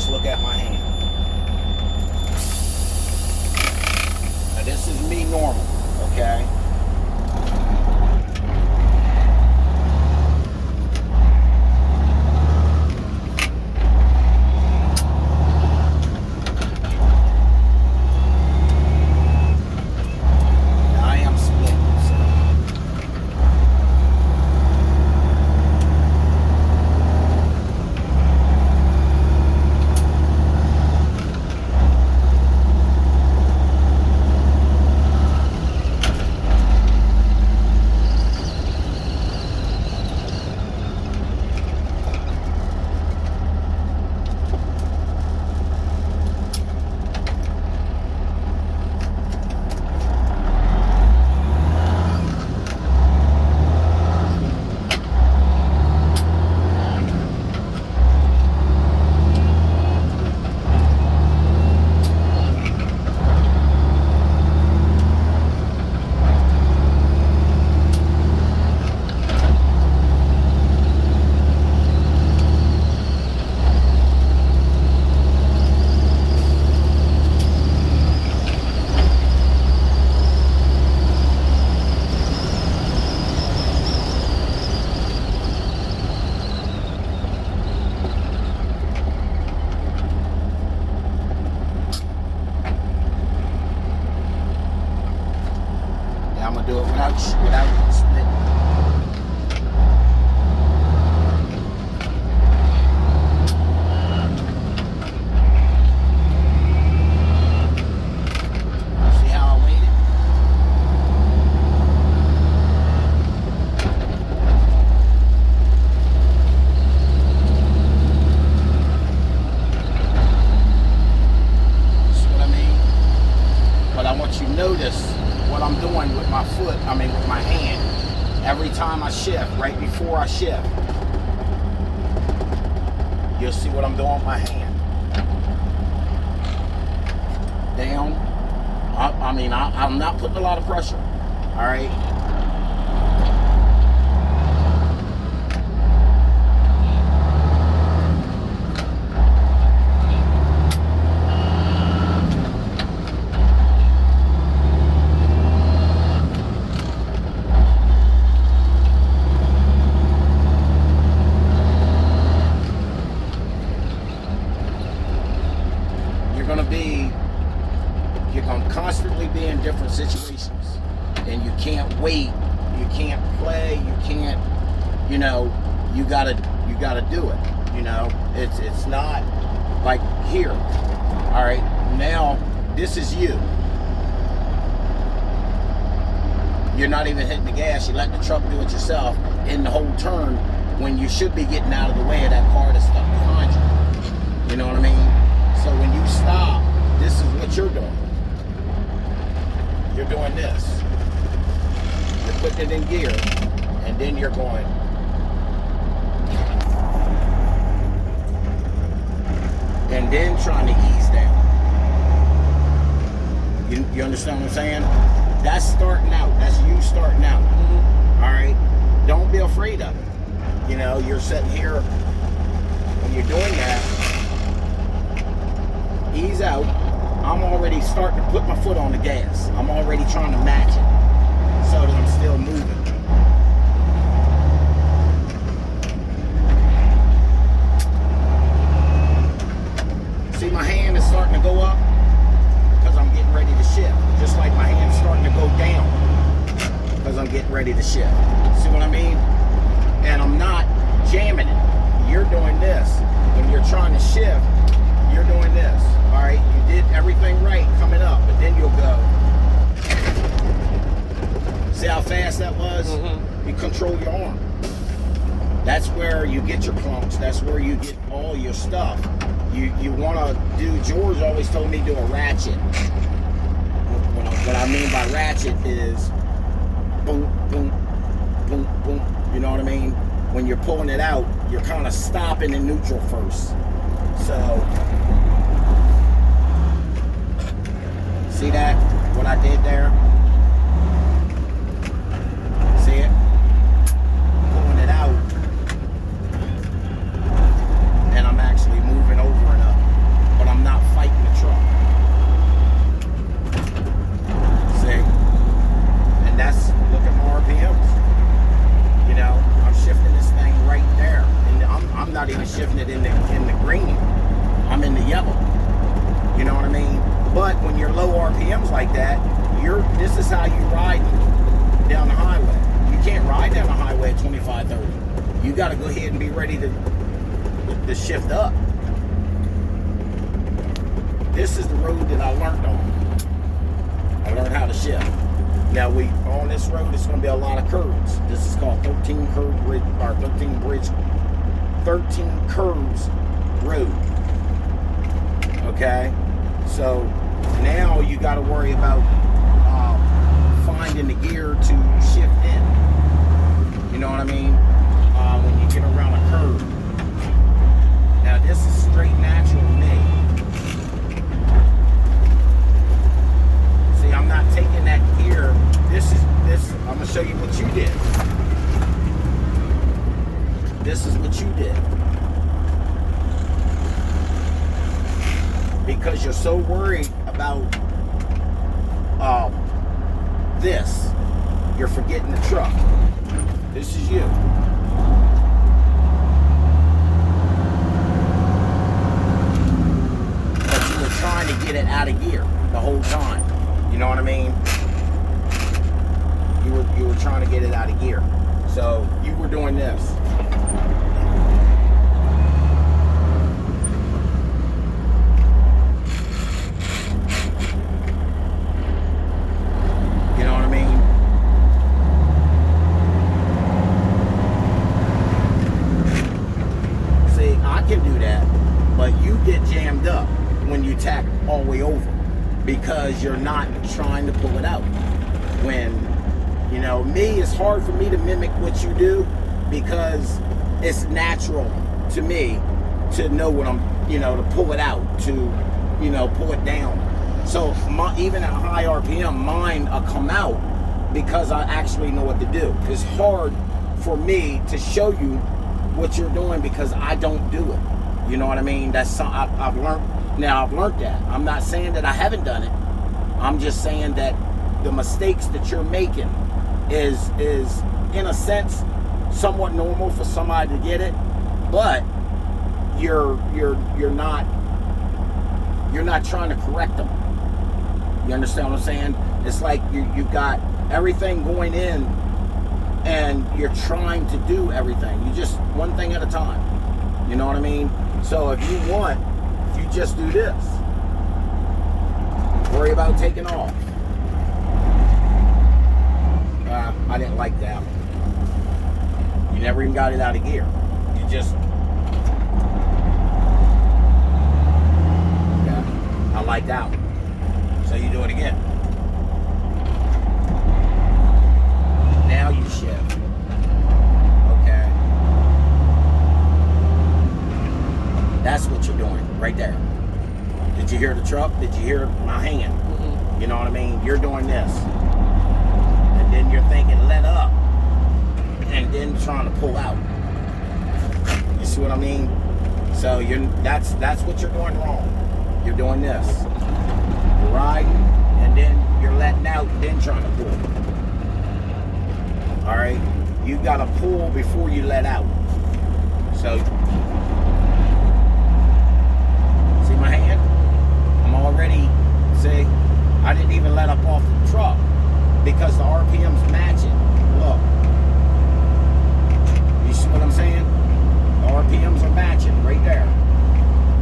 just look at my hand. Now this is me normal, okay? I'm gonna do it without splitting. See how I waited? See what I mean? But I want you to notice what I'm doing with my foot, with my hand. Every time I shift, right before I shift, you'll see what I'm doing with my hand. Down. I'm not putting a lot of pressure. All right. You're going to constantly be in different situations, and you can't wait, you can't play, you can't, you gotta do it. It's not like here. All right, now this is you. You're not even hitting the gas. You let the truck do it yourself in the whole turn when you should be getting out of the way of that car that's stuck behind you. You know what I mean? So when you stop, this is what you're doing. You're doing this. You're putting it in gear, and then you're going. And then trying to ease down. You understand what I'm saying? That's starting out. That's you starting out. Mm-hmm. All right? Don't be afraid of it. You're sitting here, when you're doing that, ease out. I'm already starting to put my foot on the gas. I'm already trying to match it so that I'm still moving. See, my hand is starting to go up because I'm getting ready to shift. Just like my hand's starting to go down because I'm getting ready to shift. See what I mean? And I'm not jamming it. You're doing this. When you're trying to shift, you're doing this. All right, you did everything right coming up, but then you'll go. See how fast that was? Mm-hmm. You control your arm. That's where you get your clumps. That's where you get all your stuff. You want to do, George always told me do a ratchet. What I mean by ratchet is boom, boom, boom, boom. You know what I mean? When you're pulling it out, you're kind of stopping in neutral first. So, see that? What I did there? See it? Pulling it out. And I'm actually moving over and up. when you're low RPMs like that, this is how you ride down the highway. You can't ride down the highway at 25, 30. You got to go ahead and be ready to shift up. This is the road that I learned on. I learned how to shift. Now on this road, it's going to be a lot of curves. This is called 13 curves road. Okay, so now you got to worry about finding the gear to shift in. You know what I mean? When you get around a curve. Now this is straight natural to me. See, I'm not taking that gear. This. I'm gonna show you what you did. This is what you did. Because you're so worried about this, you're forgetting the truck. This is you. But you were trying to get it out of gear the whole time. You know what I mean? You were trying to get it out of gear. So you were doing this. All the way over because you're not trying to pull it out. When me, it's hard for me to mimic what you do because it's natural to me to know what I'm, to pull it out, to pull it down. So even at high RPM, mine will come out because I actually know what to do. It's hard for me to show you what you're doing because I don't do it. You know what I mean? That's something I've learned. Now, I've learned that. I'm not saying that I haven't done it. I'm just saying that the mistakes that you're making is in a sense, somewhat normal for somebody to get it, but you're not trying to correct them. You understand what I'm saying? It's like you've got everything going in, and you're trying to do everything. You just one thing at a time. You know what I mean? So if you just do this. Worry about taking off. I didn't like that one. You never even got it out of gear. You just... Okay. I like that one. So you do it again. Now you shift. Okay. That's what you're doing. Right there. Did you hear the truck? Did you hear my hand? Mm-hmm. You know what I mean? You're doing this. And then you're thinking, let up. And then trying to pull out. You see what I mean? So that's what you're doing wrong. You're doing this. You're riding, and then you're letting out, and then trying to pull. Alright? You gotta pull before you let out. So my hand, I'm already, see, I didn't even let up off the truck because the RPM's matching. Look, you see what I'm saying? The RPMs are matching right there.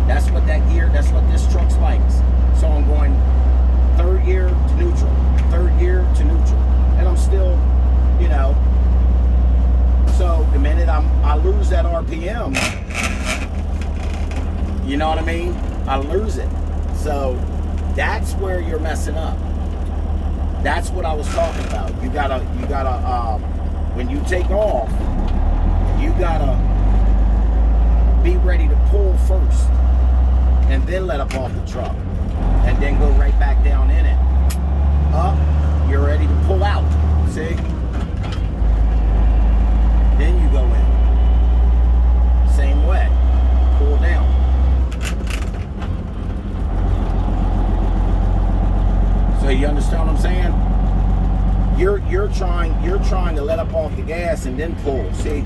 That's what that's what this truck's like. So I'm going third gear to neutral, third gear to neutral, and I'm still, so the minute I lose that RPM, you know what I mean? I lose it. So that's where you're messing up. That's what I was talking about. You gotta when you take off, you gotta be ready to pull first and then let up off the truck and then go right back down in it. Up, you're ready to pull out. See? Then you go in. Same way. Pull down. So you understand what I'm saying? You're trying to let up off the gas and then pull. See,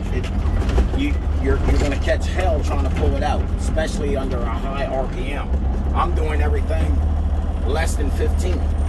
you're gonna catch hell trying to pull it out, especially under a high RPM. I'm doing everything less than 15.